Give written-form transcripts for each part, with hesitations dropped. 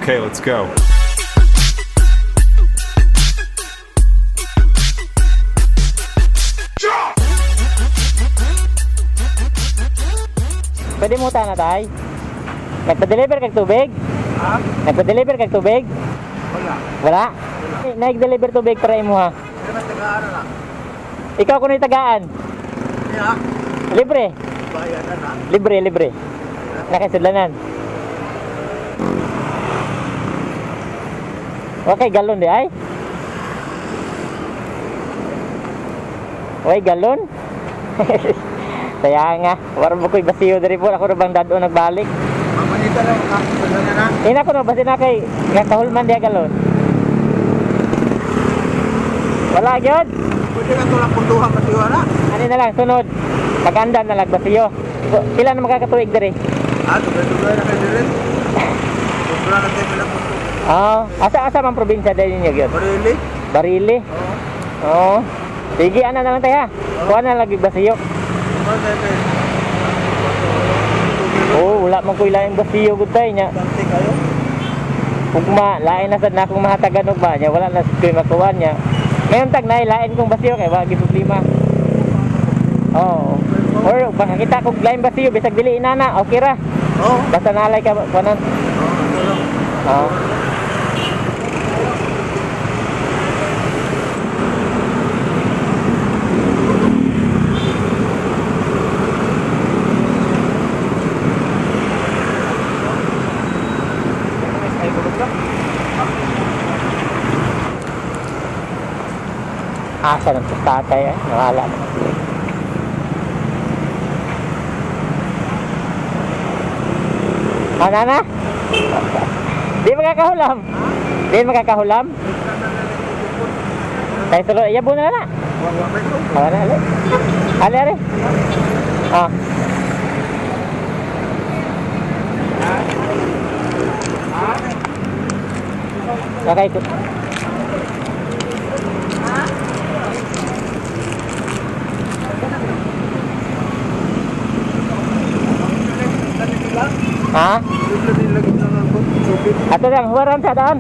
Okay, let's go. Pwede mo na tay? Nagpa-deliver kag tubig? Ha? Nagpa-deliver kag tubig? Wala. Wala? Nag-deliver tubig para imo ha? Hindi naman tagaan na. Ikaw kuno tagaan? Niya, Libre? bayan na na. Libre, libre. Nakisudlanan. Okay, galon di ay? Way, galon? Saya nga, warang mo ko'y basiyo dari po. Ako na bang dado nagbalik? Mamanita lang makakasala na na. Ina ko na, basi na kay nakahulman diya galon. Wala yun? Pwede ka tulang punduhan matiwala. Ano na lang, sunod. Pag-andan na lang basiyo. Pila na makakatuig dari? Tugay-tugay na kayo rin. Tugay na tayo pala punduhan. Asa man probinsya dahil ninyo yun? Barili? Barili? Oo. Sige, ana na lang tayo ha. Kuha na lang basiyo. Wala man ko ilaing basiyo gud tay nya. Dante kayo? Ugma, lain na sad na akong mahatagan og ba nya, wala na sad koy makuha nya. Ngayon tag na lain kong basiyo kay wa gyud problema. Oo. Or makakita kog lain basiyo bisag dili inana, okay ra. Oo. Basta nalay ka kunan. Oo. Asa ng tatay eh, nawala na. Ano na? Di makakahulam? Di makakahulam? Tayo tuloy, yabo na na. Awa na, ali. Ali, ali. Ah. Okay, good. Ha? Ato lang, huwaran sa daan.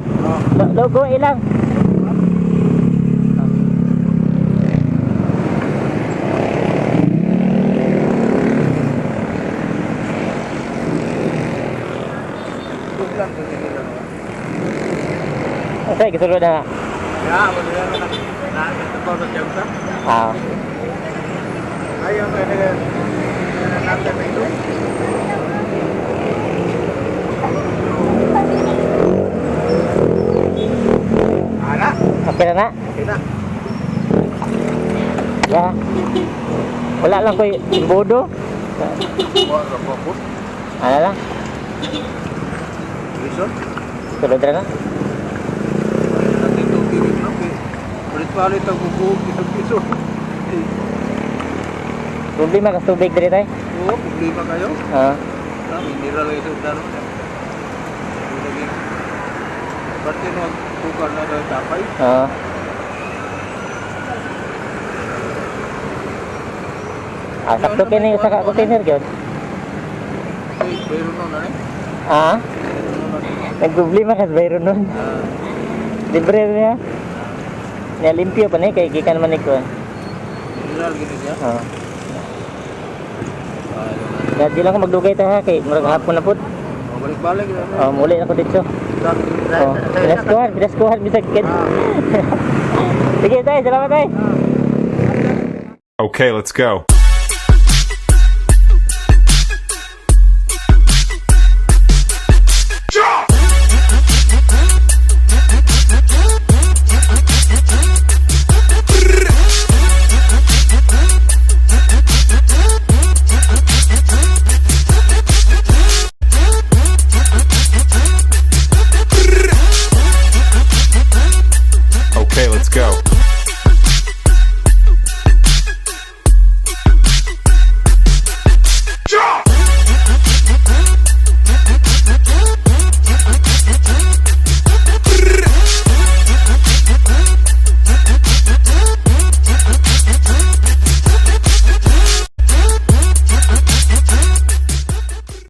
Logo ilang. Okay, gisulod na. Ya, wala na. Ito pa sa tiyamsa. Ayaw ka na natin ito. Okay na na? Okay na. Ya. Wala lang ko'y imbodo. Wala pa po. Ano lang? Lison? Sulod na na? Natin ito kinig na. Palit-palit ang bubuhog isang piso. Problema ka tubig dito tayo? Oo, problema kayo. Mineral ito dano. Pati no tukar na daw tapay. Sakto kini sa container gyud. Pero no na Nagproblema ka sa bayro nun. Libre niya. Niya limpyo pa ni kay gikan man iko. Mineral gini siya. Di lang ko magdugay ta ha kay murag hapon na pud. Balik-balik na. Muli na ko dito. Pinaskuhan bisag kid. Sige tayo, salamat tayo. Okay, let's go.